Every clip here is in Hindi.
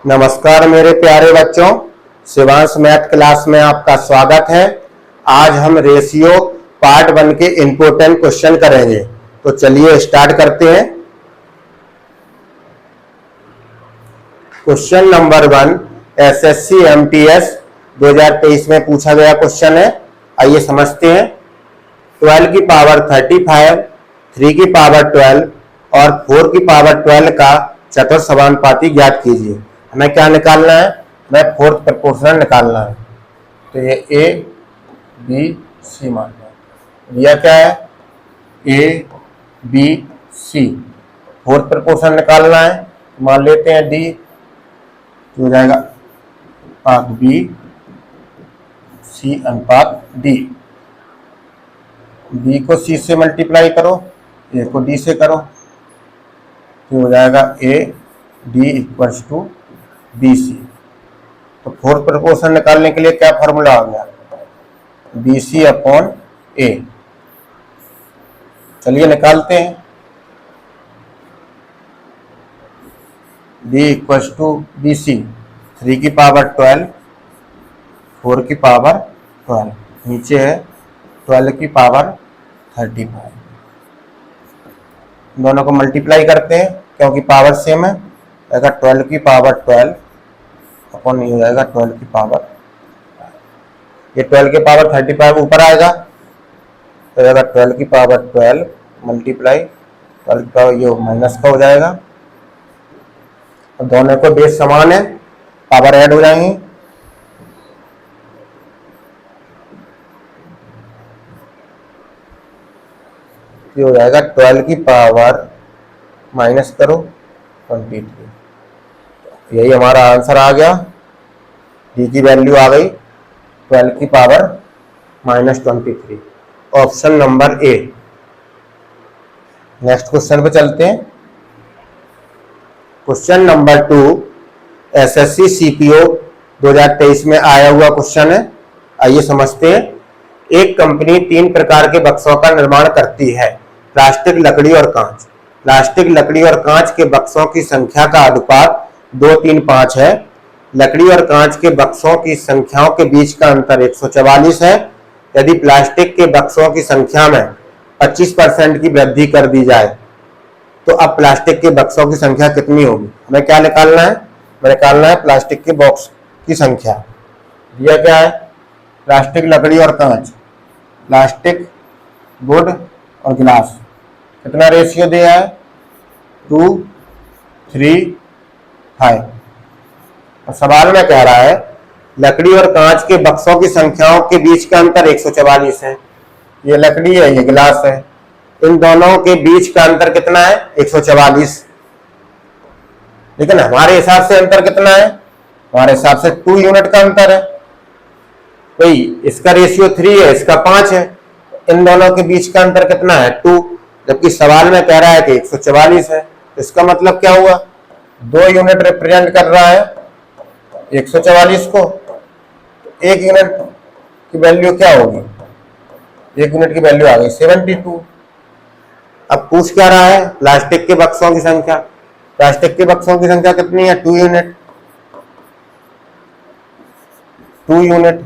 नमस्कार मेरे प्यारे बच्चों, शिवांश मैथ क्लास में आपका स्वागत है। आज हम रेशियो पार्ट 1 के इंपोर्टेंट क्वेश्चन करेंगे। तो चलिए स्टार्ट करते हैं। क्वेश्चन नंबर 1 एसएससी एमटीएस 2023 में पूछा गया क्वेश्चन है। आइए समझते हैं। 12 की पावर 35, 3 की पावर 12 और 4 की पावर 12 का चतुर्थ समानुपाती ज्ञात कीजिए। हमें क्या निकालना है? हमें फोर्थ प्रपोर्शनल निकालना है। तो ये ए बी सी मानना है। दिया क्या है? A B C. Fourth proportional निकालना है। मान लेते हैं डी, हो जाएगा अनुपात बी, सी अनुपात डी। बी को सी से मल्टीप्लाई करो, ए को डी से करो, तो हो जाएगा A D equals to B C. तो फोर्थ प्रपोर्शन निकालने के लिए क्या फॉर्मूला आ गया? B C upon A. चलिए निकालते हैं। B equals to B C, 3 की पावर 12, 4 की पावर 12, नीचे है 12 की पावर 35। दोनों को मल्टीप्लाई करते हैं क्योंकि पावर सेम है। आएगा 12 की पावर 12 अपॉन ये हो जाएगा 12 की पावर, ये 12 की पावर 35 ऊपर आएगा तो जाएगा 12 की पावर 12 मल्टीप्लाई 12 की पावर, ये माइनस का हो जाएगा। और दोनों को बेस समान है, पावर ऐड हो जाएंगी। ये हो जाएगा 12 की पावर माइनस करो 23। यही हमारा आंसर आ गया। डी की वैल्यू आ गई 12 की power -23, option number A. Next question पे चलते हैं। क्वेश्चन नंबर 2 एसएससी सीपीओ 2023 में आया हुआ क्वेश्चन है। आइए समझते हैं। एक कंपनी 3 प्रकार के बक्सों का निर्माण करती है, प्लास्टिक, लकड़ी और कांच। प्लास्टिक, लकड़ी और कांच के बक्सों की संख्या का अनुपात 2, 3, 5 है। लकड़ी और कांच के बक्सों की संख्याओं के बीच का अंतर 144 है। यदि प्लास्टिक के बक्सों की संख्या में 25% की वृद्धि कर दी जाए तो अब प्लास्टिक के बक्सों की संख्या कितनी होगी? हमें क्या निकालना है? हमें निकालना है प्लास्टिक के बॉक्स की संख्या। दिया क्या है? प्लास्टिक, लकड़ी और कांच, प्लास्टिक, वुड और गिलास। कितना रेशियो दिया है? 2, 3, 5। और सवाल में कह रहा है लकड़ी और कांच के बक्सों की संख्याओं के बीच का अंतर 144 है। ये लकड़ी है, ये गिलास है। इन दोनों के बीच का अंतर कितना है? 144। लेकिन हमारे हिसाब से अंतर कितना है? हमारे हिसाब से 2 यूनिट का अंतर है। भाई इसका रेशियो 3 है, इसका 5 है। इन दोनों के बीच का अंतर कितना है? 2। जबकि सवाल में कह रहा है कि 144 है। इसका मतलब क्या हुआ? 2 यूनिट रिप्रेजेंट कर रहा है 144 को। 1 यूनिट की वैल्यू क्या होगी? 1 यूनिट की वैल्यू आ गई 72। अब पूछ क्या रहा है? प्लास्टिक के बक्सों की संख्या। प्लास्टिक के बक्सों की संख्या कितनी है? 2 यूनिट। 2 यूनिट।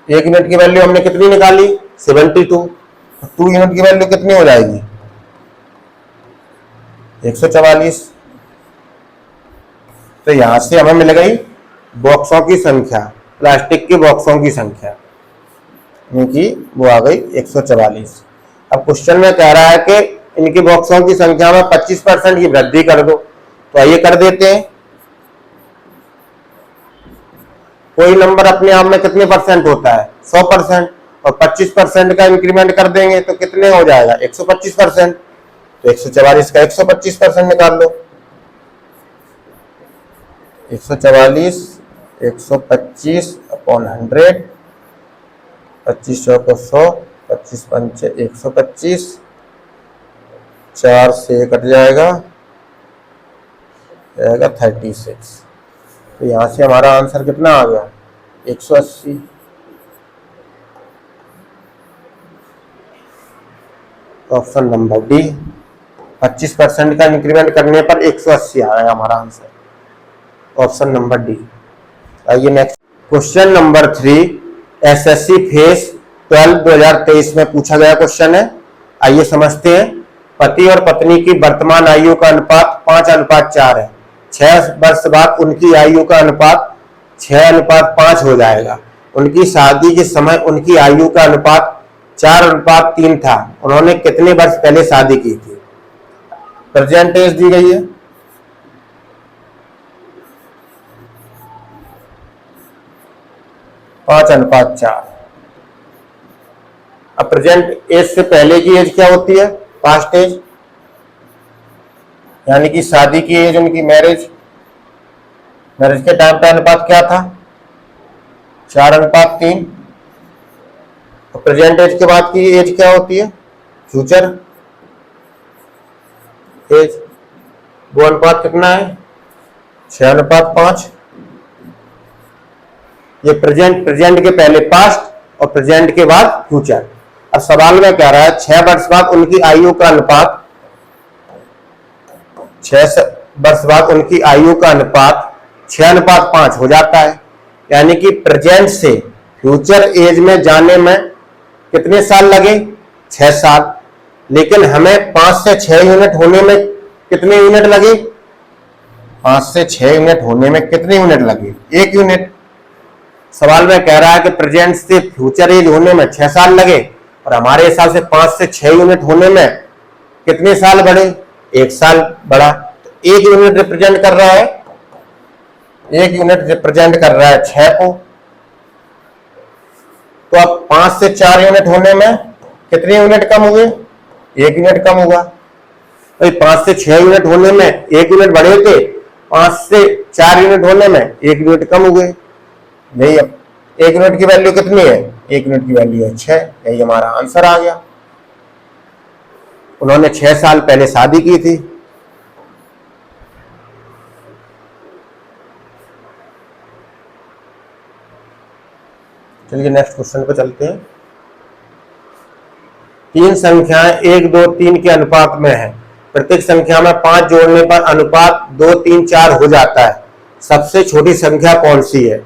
1 यूनिट की वैल्यू हमने कितनी निकाली? 72। 2 यूनिट की वैल्यू कितनी हो जाएगी? 144। तो यहां से हमें मिल गई बॉक्सों की संख्या, प्लास्टिक के बॉक्सों की संख्या, इनकी वो आ गई 144। अब क्वेश्चन में कह रहा है कि इनकी बॉक्सों की संख्या में 25% की वृद्धि कर दो। तो आइए कर देते हैं। कोई नंबर अपने आप में कितने परसेंट होता है? 100%। और 25% का इंक्रीमेंट कर देंगे तो कितने हो जाएगा? 125%। तो 144 का 125% निकाल लो। 144 125 अपॉन 100, 2500 को 100, 25 पंचे 125, 4 से कट जाएगा 36। तो यहां से हमारा आंसर कितना आ गया? 180। Option number D. 25% का इंक्रीमेंट करने पर 180 आएगा हमारा आंसर, ऑप्शन नंबर डी। आइए next question number 3, SSC face 12 2023 में पूछा गया क्वेश्चन है। आइए समझते हैं। पति और पत्नी की वर्तमान आयु का अनुपात 5:4 है। 6 वर्ष बाद उनकी आयु का अनुपात 6:5 हो जाएगा। उनकी शादी के समय उनकी आयु का अनुपात 4:3 था। उन्होंने कितने वर्ष पहले शादी की थी? प्रेजेंट एज दी गई है, पांच अनुपात 4। अब प्रेजेंट एज से पहले की एज क्या होती है? पास्ट एज, यानी कि शादी की एज, उनकी मैरिज के टाइम का अनुपात क्या था? 4:3। और प्रेजेंट एज के बाद की एज क्या होती है? Future age. वो अनुपात कितना है? 6:5। ये प्रेजेंट के पहले पास्ट और प्रेजेंट के बाद फ्यूचर। अब सवाल में कह रहा है 6 वर्ष बाद उनकी आयु का अनुपात 6 वर्ष बाद उनकी आयु का अनुपात 6:5 हो जाता है। यानी कि प्रेजेंट से फ्यूचर एज में जाने में कितने साल लगे? 6 साल। लेकिन हमें 5 से 6 यूनिट होने में कितने यूनिट लगे? 5 से 6 यूनिट होने में कितने यूनिट लगे? 1 यूनिट। सवाल में कह रहा है कि प्रेजेंट से फ्यूचर एज होने में 6 साल लगे और हमारे हिसाब से 5 से 6 यूनिट होने में कितने साल बढ़े? 1 साल बढ़ा। तो 1 यूनिट रिप्रेजेंट कर रहा है, 1 यूनिट रिप्रेजेंट कर रहा है 6 को। तो अब 5 से 4 यूनिट होने में कितने यूनिट कम हुए? 1 यूनिट कम होगा। तो 5 से 6 यूनिट होने में 1 यूनिट बढ़े थे, 5 से 4 यूनिट होने में 1 यूनिट कम हुए। नहीं, अब 1 यूनिट की वैल्यू कितनी है? 1 यूनिट की वैल्यू है 6। यही हमारा आंसर आ गया। उन्होंने 6 साल पहले शादी की थी। चलिए नेक्स्ट क्वेश्चन पे चलते हैं। 3 संख्याएं 1, 2, 3 के अनुपात में है। प्रत्येक संख्या में 5 जोड़ने पर अनुपात 2, 3, 4 हो जाता है। सबसे छोटी संख्या कौन सी है?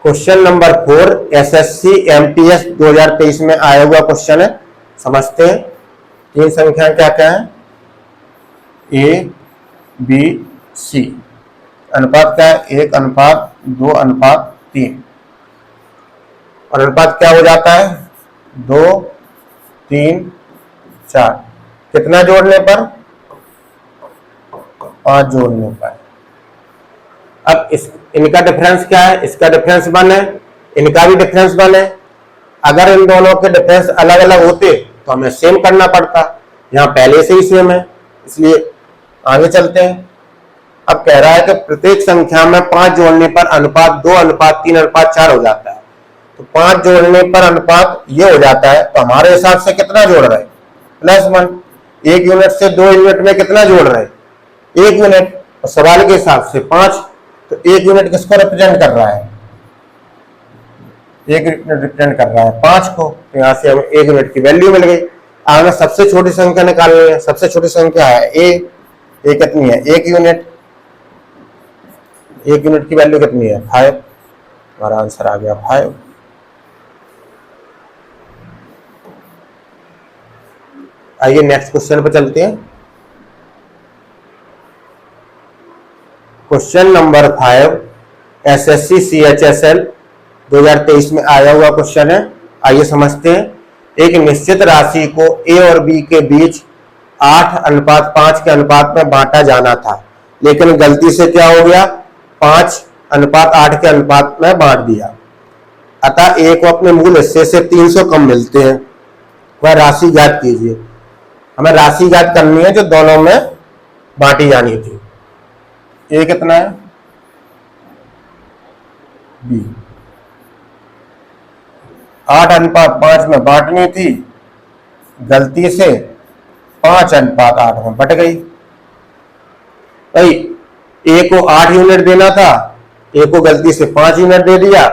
क्वेश्चन नंबर 4 एसएससी एमटीएस 2023 में आया हुआ क्वेश्चन है, समझते हैं। 3 संख्याएं क्या क्या है? ए, बी, सी। अनुपात क्या है? 1:2:3। और अनुपात क्या हो जाता है? 2, 3, 4। कितना जोड़ने पर? 5 जोड़ने पर। अब इनका डिफरेंस क्या है? इसका डिफरेंस 1 है, इनका भी डिफरेंस 1 है। अगर इन दोनों के डिफरेंस अलग अलग होते तो हमें सेम करना पड़ता। यहाँ पहले से ही सेम है, इसलिए आगे चलते हैं। अब कह रहा है कि प्रत्येक संख्या में 5 जोड़ने पर अनुपात 2:3:4 हो जाता है। तो 5 जोड़ने पर अनुपात ये हो जाता है। तो हमारे हिसाब से कितना जोड़ रहे? +1। 1 यूनिट से 2 यूनिट में कितना जोड़ रहे? 1 यूनिट। और सवाल के हिसाब से 5, तो 1 यूनिट किसको रिप्रेजेंट कर रहा है? 1 यूनिट रिप्रेजेंट कर रहा है 5 को। तो यहां से हमें 1 यूनिट की वैल्यू मिल गई। अब हमें सबसे छोटी संख्या निकालनी है। सबसे छोटी संख्या है ए कितनी है? 1 यूनिट। 1 यूनिट की वैल्यू कितनी है? 5। हमारा आंसर आ गया 5। आइए नेक्स्ट क्वेश्चन पर चलते हैं। क्वेश्चन नंबर 5 एसएससी सीएचएसएल 2023 में आया हुआ क्वेश्चन है। आइए समझते हैं। एक निश्चित राशि को ए और बी के बीच 8:5 के अनुपात में बांटा जाना था, लेकिन गलती से क्या हो गया? 5:8 के अनुपात में बांट दिया। अतः ए को अपने मूल हिस्से से 300 कम मिलते हैं। वह राशि ज्ञात कीजिए। हमें राशि ज्ञात करनी है जो दोनों में बांटी जानी थी। ए कितना है? बी। 8:5 में बांटनी थी, गलती से 5:8 में बट गई। भाई ए को 8 यूनिट देना था, ए को गलती से 5 यूनिट दे दिया।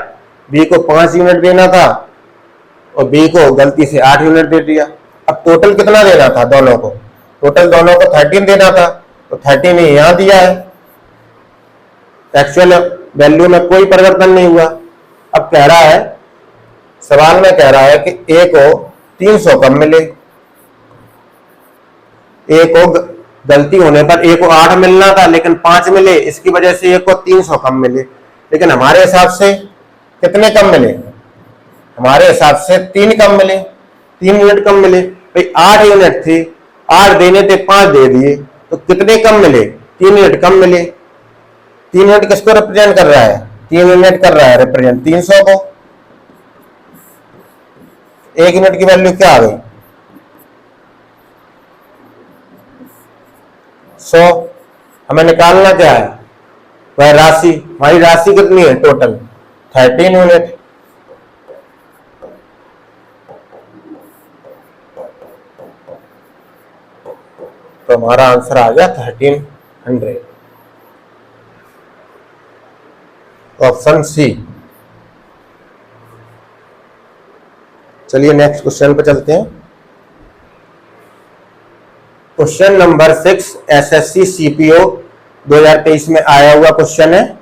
बी को 5 यूनिट देना था और बी को गलती से 8 यूनिट दे दिया। अब टोटल कितना देना था दोनों को, टोटल दोनों को 13 देना था, तो 13 ही यहां दिया है, एक्चुअल वैल्यू में कोई परिवर्तन नहीं हुआ। अब कह रहा है, सवाल में कह रहा है कि ए को 300 कम मिले, ए को गलती होने पर ए को 8 मिलना था लेकिन 5 मिले, इसकी वजह से ए को 300 कम मिले। लेकिन हमारे हिसाब से कितने कम मिले, हमारे हिसाब से 3 कम मिले, 3 यूनिट कम मिले। भाई 8 यूनिट थी, 8 देने थे 5 दे दिए, तो कितने कम मिले, 3 यूनिट कम मिले। 3 यूनिट किसको रिप्रेजेंट कर रहा है, 3 यूनिट कर रहा है रिप्रेजेंट 300 को। 1 यूनिट की वैल्यू क्या आ गई, 100। हमें निकालना क्या है, वह राशि, हमारी राशि कितनी है टोटल 13 यूनिट। तो हमारा आंसर आ गया 1300, ऑप्शन सी। चलिए नेक्स्ट क्वेश्चन पे चलते हैं। क्वेश्चन नंबर 6 एसएससी सीपीओ 2023 में आया हुआ क्वेश्चन है।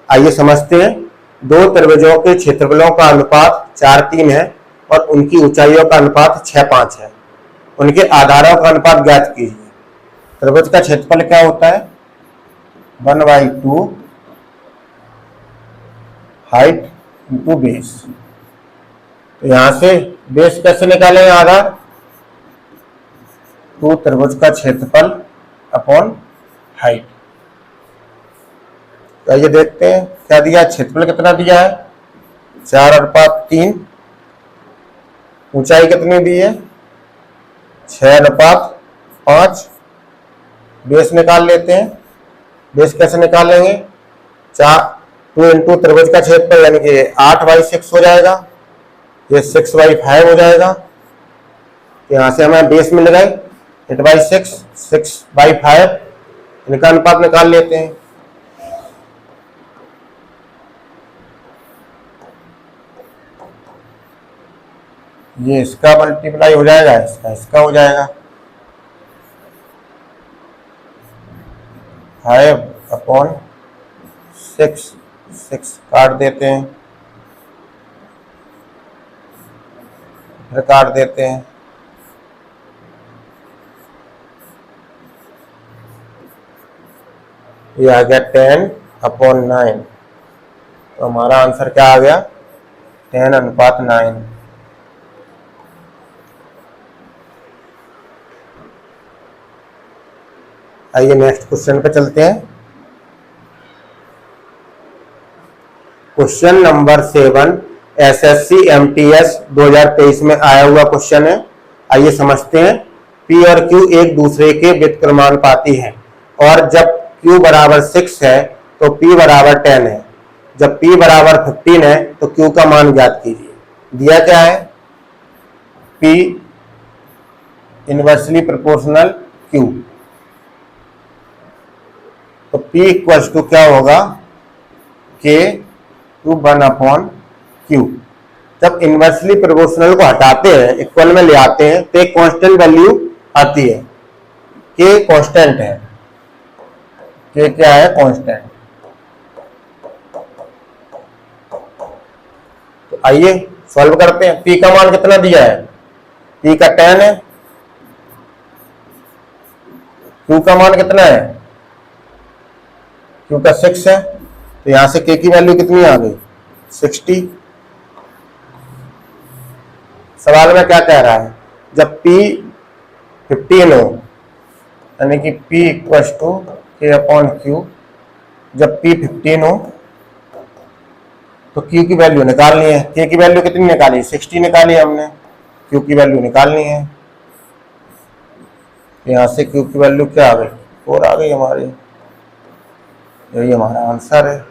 आइए समझते हैं। दो त्रिभुजों के क्षेत्रफलों का अनुपात 4:3 है और उनकी ऊंचाइयों का अनुपात 6:5 है। उनके आधारों का अनुपात ज्ञात कीजिए। त्रिभुज का क्षेत्रफल क्या होता है, 1/2 हाइट इंटू बेस। तो यहां से बेस कैसे निकालेंगे, आधार 2 त्रिभुज का क्षेत्रफल अपॉन हाइट। तो ये देखते हैं क्या दिया, क्षेत्रफल कितना दिया है 4/3, ऊंचाई कितनी दी है 6/5, बेस निकाल लेते हैं। बेस कैसे निकालेंगे, 2 इंटू त्रिभुज का क्षेत्रफल यानी कि 8/6 हो जाएगा, ये 6/5 हो जाएगा। यहां से हमें बेस मिल गए 8/6, 6/5, इनका अनुपात निकाल लेते हैं। ये इसका मल्टीप्लाई हो जाएगा, इसका हो जाएगा 5/6, 6 काट देते हैं, फिर काट देते हैं, ये आ गया 10/9। तो हमारा आंसर क्या आ गया 10:9। आइए नेक्स्ट क्वेश्चन पे चलते हैं। क्वेश्चन नंबर 7 एसएससी एमटीएस 2023 में आया हुआ क्वेश्चन है। आइए समझते हैं। P और Q एक दूसरे के व्युत्क्रमानुपाती हैं और जब Q बराबर 6 है तो P बराबर 10 है। जब P बराबर 15 है तो Q का मान ज्ञात कीजिए। दिया क्या है, P इनवर्सली प्रोपोर्शनल Q। तो P इक्वल्स टू क्या होगा, K/1/Q। जब इनवर्सली प्रोपोर्शनल को हटाते हैं, इक्वल में ले आते हैं, तो एक कांस्टेंट वैल्यू आती है। K कांस्टेंट है, K क्या है, कांस्टेंट। तो आइए सॉल्व करते हैं। P का मान कितना दिया है, P का 10 है, Q का मान कितना है, Q का 6 है। तो यहां से K की वैल्यू कितनी आ गई 60। सवाल में क्या कह रहा है, जब P 15 हो यानी कि P इक्वल्स टू K/Q। जब P 15 हो तो Q की वैल्यू निकालनी है। K की वैल्यू कितनी निकाली, 60 निकाली हमने, Q की वैल्यू निकालनी है। यहां से Q की वैल्यू क्या आ गई 4 आ गई हमारी। यही हमारा आंसर है,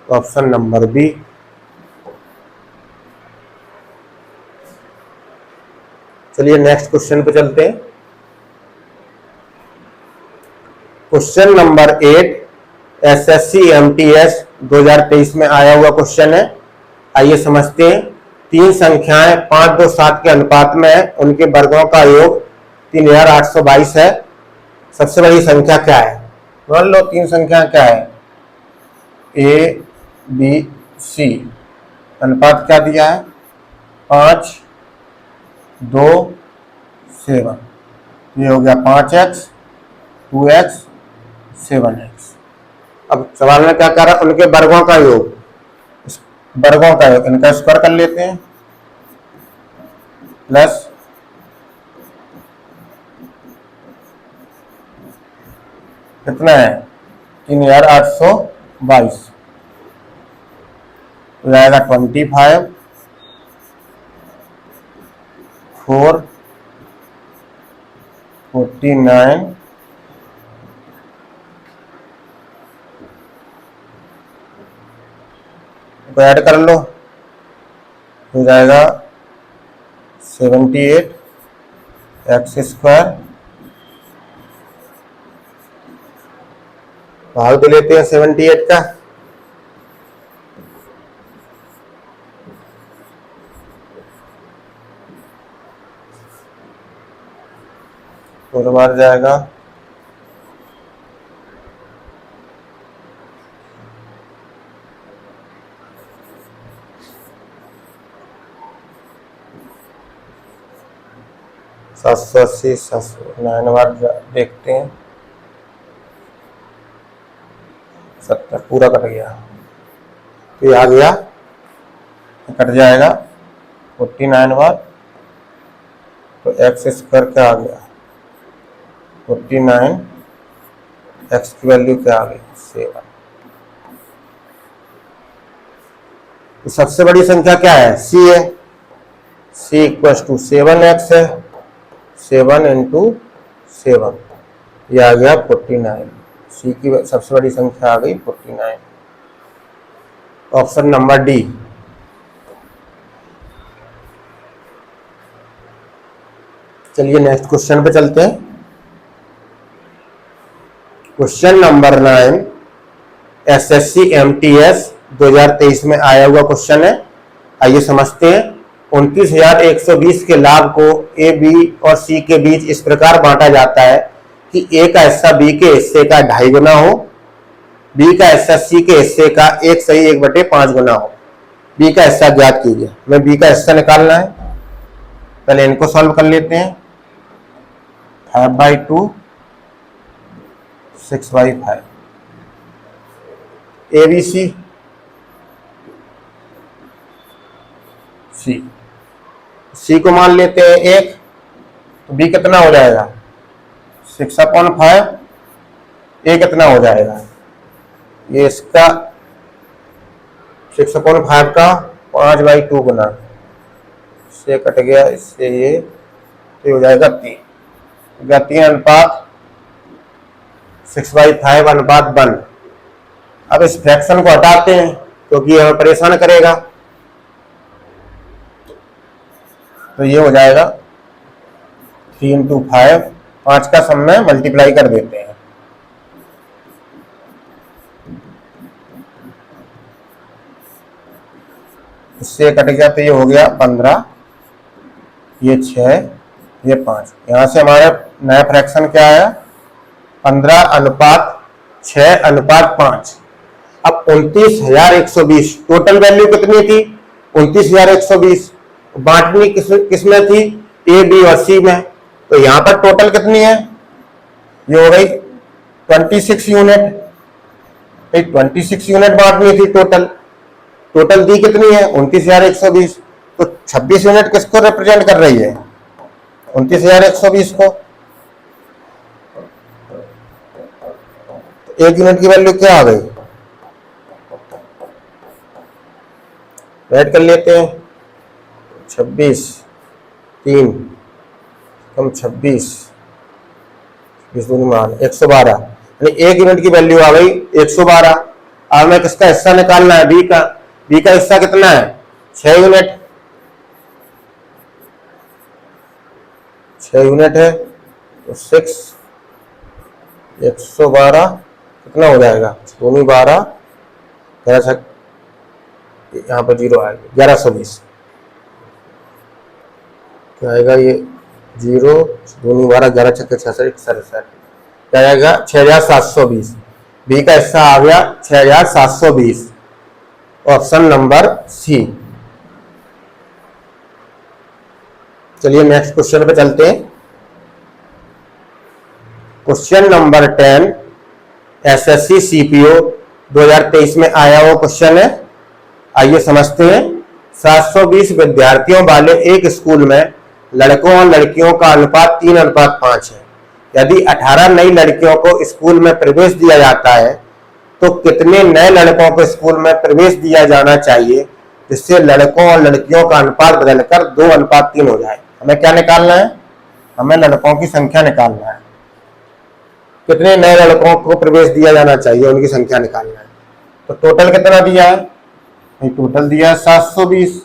ऑप्शन नंबर बी। चलिए नेक्स्ट क्वेश्चन पे चलते हैं। क्वेश्चन नंबर 8 एसएससी एमटीएस 2023 में आया हुआ क्वेश्चन है। आइए समझते हैं। तीन संख्याएं 5, 2, 7 के अनुपात में है, उनके वर्गों का योग 3822 है। सबसे बड़ी संख्या क्या है? मान लो तीन संख्या क्या है, ए बी सी, अनुपात क्या दिया है 5, 2, 7। ये हो गया 5x, 2x, 7x। अब सवाल में क्या कर रहा है, उनके वर्गों का योग, वर्गों का योग, इनका स्क्वायर कर लेते हैं, प्लस कितना है 3822, हो जाएगा 25, 4, 49, तो ऐड कर लो, हो जाएगा 78 एक्स स्क्वायर, भाग तो लेते हैं 78 का, तो बार जाएगा 780, 709 बार देखते हैं, 70 पूरा कट गया, तो ये आ गया, कट जाएगा 49 बार, तो एक्स स्क्वायर क्या आ गया 49, एक्स की वैल्यू क्या आ गई 7। तो सबसे बड़ी संख्या क्या है, सी है, सी इक्वल टू 7x है, 7 इंटू 7, ये आ गया 49। सी की सबसे बड़ी संख्या आ गई 49। Option number D. चलिए नेक्स्ट क्वेश्चन पे चलते हैं। क्वेश्चन नंबर 9 एसएससी एमटीएस 2023 में आया हुआ क्वेश्चन है। आइए समझते हैं। 29,120 के लाभ को ए, बी और सी के बीच इस प्रकार बांटा जाता है कि ए का हिस्सा बी के हिस्से का 2.5 गुना हो, बी का हिस्सा सी के हिस्से का 1/5 गुना हो। बी का हिस्सा ज्ञात कीजिए। हमें बी का हिस्सा निकालना है, पहले इनको सॉल्व कर लेते हैं। 5/2, 6/5। ए बी सी, सी सी को मान लेते हैं 1, तो बी कितना हो जाएगा 6/5, ए कितना हो जाएगा, ये इसका 6/5 का 5/2 गुना, से कट गया, इससे ये तो हो जाएगा 3 अनुपात 6/5 अनुपात 1। अब इस फ्रैक्शन को हटाते हैं क्योंकि ये हमें परेशान करेगा, तो ये हो जाएगा 3 इंटू 5, 5 का सम में मल्टीप्लाई कर देते हैं। इससे कट गया तो ये हो गया 15, ये 6, ये 5। यहां से हमारा नया फ्रैक्शन क्या आया 15/6/5। अब 29,120 टोटल वैल्यू कितनी थी 29,120, बांटनी किसमें थी ए, बी और सी में। तो यहां पर टोटल कितनी है, ये हो गई 26 यूनिट। 26 यूनिट बांटनी थी टोटल। टोटल दी कितनी है 29,120, तो 26 यूनिट किसको रिप्रेजेंट कर रही है 29,120 को। तो 1 यूनिट की वैल्यू क्या आ गई, ऐड कर लेते हैं। 26, 3 कम 26, 112, यानी 1 यूनिट की वैल्यू आ गई 112। अब हमें किसका हिस्सा निकालना है, बी का। बी का हिस्सा कितना है 6 यूनिट, 6 यूनिट है, तो 6 112 कितना हो जाएगा 12, यहाँ पर 0 आएगा 1120। आएगा ये 0 दूनी 12 11 छक्के 66 67 क्या आएगा 6720। बी का हिस्सा आ गया 6720, ऑप्शन नंबर सी। चलिए नेक्स्ट क्वेश्चन पे चलते हैं। क्वेश्चन नंबर 10 एसएससी सीपीओ 2023 में आया हुआ क्वेश्चन है। आइए समझते हैं। 720 विद्यार्थियों वाले एक स्कूल में लड़कों और लड़कियों का अनुपात 3:5 है। यदि 18 नई लड़कियों को स्कूल में प्रवेश दिया जाता है तो कितने नए लड़कों को स्कूल में प्रवेश दिया जाना चाहिए जिससे लड़कों और लड़कियों का अनुपात बदलकर 2:3 हो जाए। हमें क्या निकालना है? हमें लड़कों की संख्या निकालना है। कितने नए लड़कों को प्रवेश दिया जाना चाहिए उनकी संख्या निकालना है। तो टोटल कितना दिया है? टोटल दिया है 720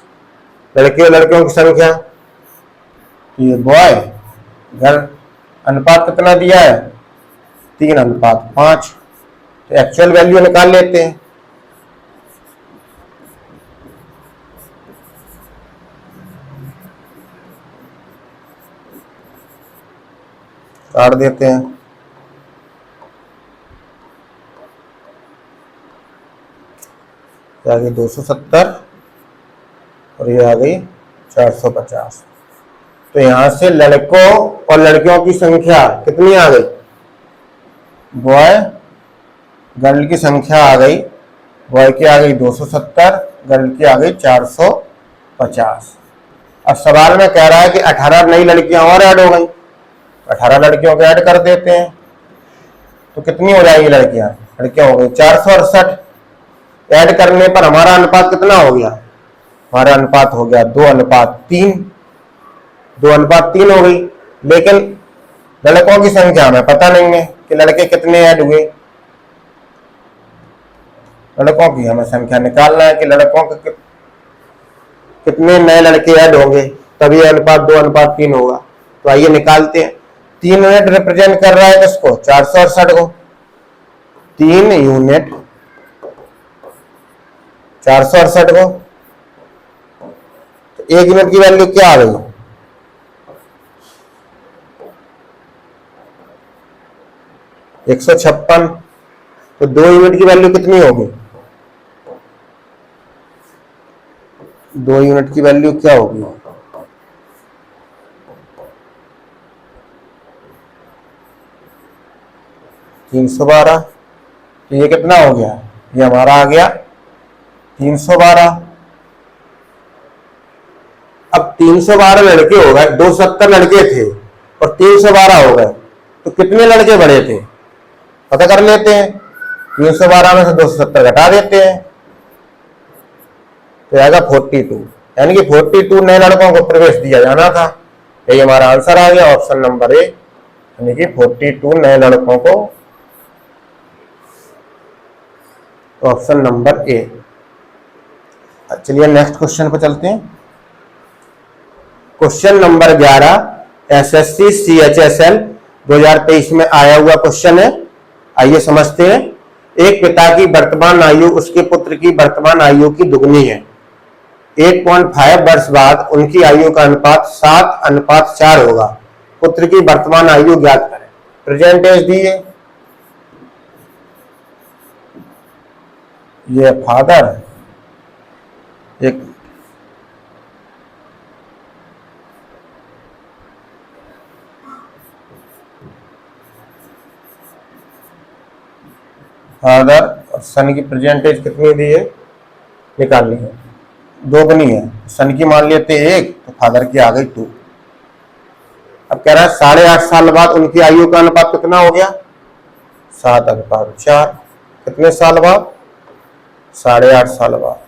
लड़के और लड़कियों की संख्या। ये बॉय घर अनुपात कितना दिया है? 3:5। तो एक्चुअल वैल्यू निकाल लेते हैं। काट देते हैं। ये आ गई 270 और ये आ गई 450। तो यहां से लड़कों और लड़कियों की संख्या कितनी आ गई? बॉय गर्ल की संख्या आ गई, बॉय की आ गई 270, गर्ल की आ गई 450। अब सवाल में कह रहा है कि 18 नई लड़कियां और ऐड हो गई। 18 लड़कियों को ऐड कर देते हैं तो कितनी हो जाएगी लड़कियां? लड़कियां हो गई 468। ऐड करने पर हमारा अनुपात कितना हो गया? हमारा अनुपात हो गया 2:3। 2:3 हो गई। लेकिन लड़कों की संख्या हमें पता नहीं है कि लड़के कितने ऐड हुए। लड़कों की हमें संख्या निकालना है कि लड़कों के कितने नए लड़के ऐड होंगे तभी अनुपात 2:3 होगा। तो आइए निकालते हैं। 3 यूनिट रिप्रेजेंट कर रहा है किसको? 468 को। 3 यूनिट 468 को। तो 1 यूनिट की वैल्यू क्या आ गई? 156। तो 2 यूनिट की वैल्यू कितनी होगी? 2 यूनिट की वैल्यू क्या होगी? 312। तो ये कितना हो गया? ये हमारा आ गया 312। अब 312 लड़के हो गए, 270 लड़के थे और 312 हो गए, तो कितने लड़के बढ़े थे पता कर लेते हैं। 312 में से 270 घटा देते हैं तो आएगा 42। यानी कि 42 नए लड़कों को प्रवेश दिया जाना था। यही हमारा आंसर आ गया, ऑप्शन नंबर ए, यानी कि 42 नए लड़कों को, ऑप्शन नंबर ए। चलिए नेक्स्ट क्वेश्चन पर चलते हैं। क्वेश्चन नंबर 11 एसएससी सीएचएसएल 2023 में आया हुआ क्वेश्चन है। आइए समझते हैं। एक पिता की वर्तमान आयु उसके पुत्र की वर्तमान आयु की दुगनी है। 8.5 वर्ष बाद उनकी आयु का अनुपात 7:4 होगा। पुत्र की वर्तमान आयु ज्ञात करें। प्रेजेंट एज दी है, ये फादर, एक फादर और सन की प्रेजेंट एज कितनी दी है निकालनी है। दोगुनी है। सन की मान लेते 1 तो फादर की आ गई 2। अब कह रहा है 8.5 साल बाद उनकी आयु का अनुपात कितना हो गया? 7:4। कितने साल बाद? 8.5 साल बाद।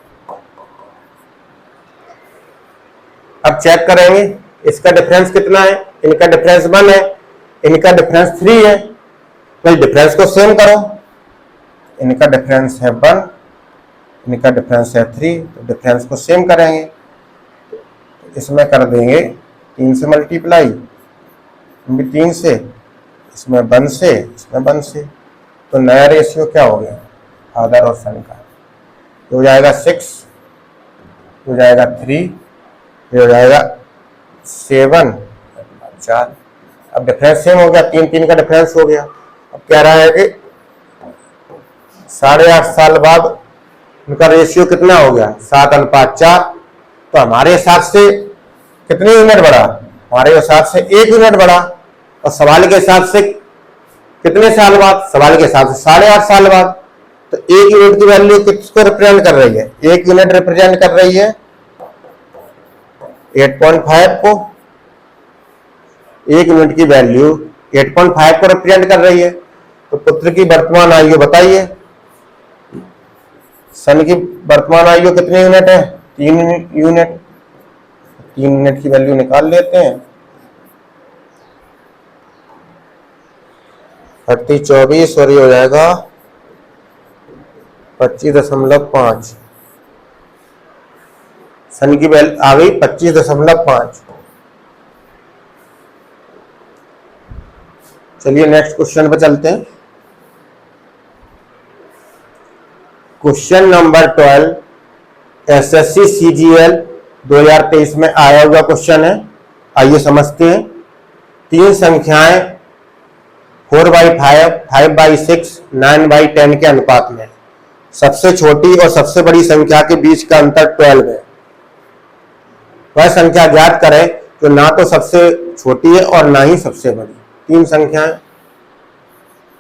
अब चेक करेंगे इसका डिफरेंस कितना है। इनका डिफरेंस 1 है, इनका डिफरेंस 3 है। तो डिफरेंस को सेम करो। इनका डिफरेंस है 1, इनका डिफरेंस है 3, तो डिफरेंस को सेम करेंगे। तो इसमें कर देंगे 3 से मल्टीप्लाई, 3 से, इसमें 1 से, इसमें 1 से। तो नया रेशियो क्या हो गया फादर और सन का? हो जाएगा 6, हो जाएगा 3, हो जाएगा 7, 4। अब डिफरेंस सेम हो गया, 3 3 का डिफरेंस हो गया। अब कह रहा है कि 8.5 साल बाद उनका रेशियो कितना हो गया, 7:4। तो हमारे हिसाब से कितने यूनिट बढ़ा, हमारे हिसाब से 1 यूनिट बढ़ा। और सवाल के हिसाब से कितने साल बाद, सवाल के हिसाब से 8.5 साल बाद। तो 1 यूनिट की वैल्यू किसको रिप्रेजेंट कर रही है, 1 यूनिट रिप्रेजेंट कर रही है 8.5 को। 1 यूनिट की वैल्यू 8.5 को रिप्रेजेंट कर रही है। तो पुत्र की वर्तमान आयु बताइए, सन की वर्तमान आयु कितने यूनिट है, 3 यूनिट। 3 यूनिट की वैल्यू निकाल लेते हैं। 24 और ये हो जाएगा 25.5। सन की वैल्यू आ गई 25.5। चलिए नेक्स्ट क्वेश्चन पर चलते हैं। क्वेश्चन नंबर 12 एसएससी सीजीएल 2023 में आया हुआ क्वेश्चन है। आइए समझते हैं। 3 संख्याएं 4/5, 5/6, 9/10 के अनुपात में सबसे छोटी और सबसे बड़ी संख्या के बीच का अंतर 12 है। वह संख्या ज्ञात करें जो ना तो सबसे छोटी है और ना ही सबसे बड़ी। 3 संख्याएं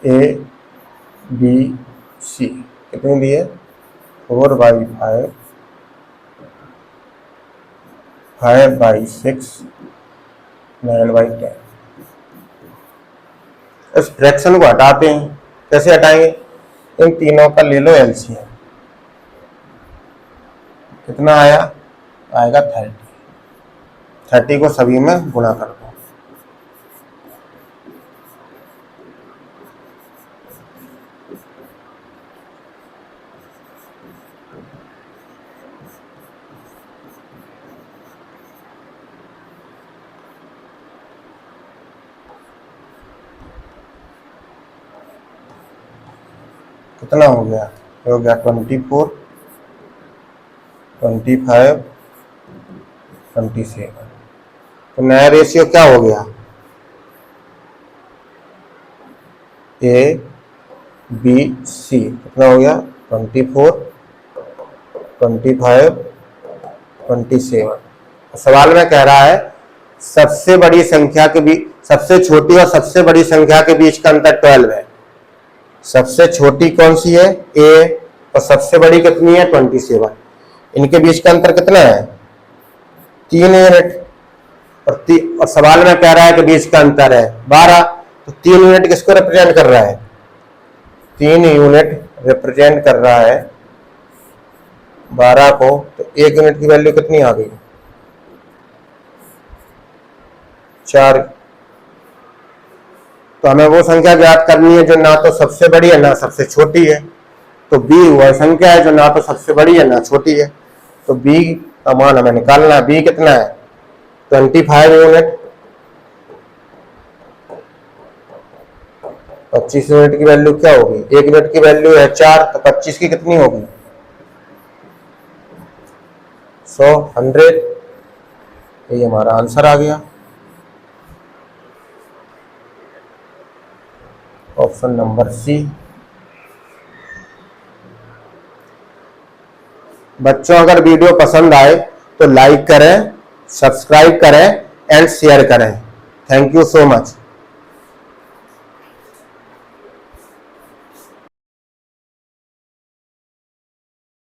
ए बी सी कितनी दी है, 4/5, 5/6, 9/10। इस फ्रैक्शन को हटाते हैं। कैसे हटाएंगे, इन तीनों का ले लो एलसीएम। कितना आया, आएगा 30। 30 को सभी में गुणा कर दो। कितना हो गया, 24, 25, 27। तो नया रेशियो क्या हो गया, ए बी सी कितना हो गया, 24, 25, 27। सवाल में कह रहा है सबसे बड़ी संख्या के बीच, सबसे छोटी और सबसे बड़ी संख्या के बीच का अंतर 12 है। सबसे छोटी कौन सी है, ए, और सबसे बड़ी कितनी है, 27। इनके बीच का अंतर कितना है, 3 यूनिट। और सवाल में कह रहा है कि बीच का अंतर है 12। तो 3 यूनिट किसको रिप्रेजेंट कर रहा है, 3 यूनिट रिप्रेजेंट कर रहा है 12 को। तो 1 यूनिट की वैल्यू कितनी आ गई, 4। तो हमें वो संख्या ज्ञात करनी है जो ना तो सबसे बड़ी है ना सबसे छोटी है। तो बी वह संख्या है जो ना तो सबसे बड़ी है ना छोटी है। तो बी का मान हमें निकालना है। बी कितना है, 25 यूनिट। 25 यूनिट की वैल्यू क्या होगी, 1 यूनिट की वैल्यू है 4, तो 25 की कितनी होगी, 100। ये हमारा आंसर आ गया, ऑप्शन नंबर सी। बच्चों अगर वीडियो पसंद आए तो लाइक करें, सब्सक्राइब करें एंड शेयर करें। Thank you so much.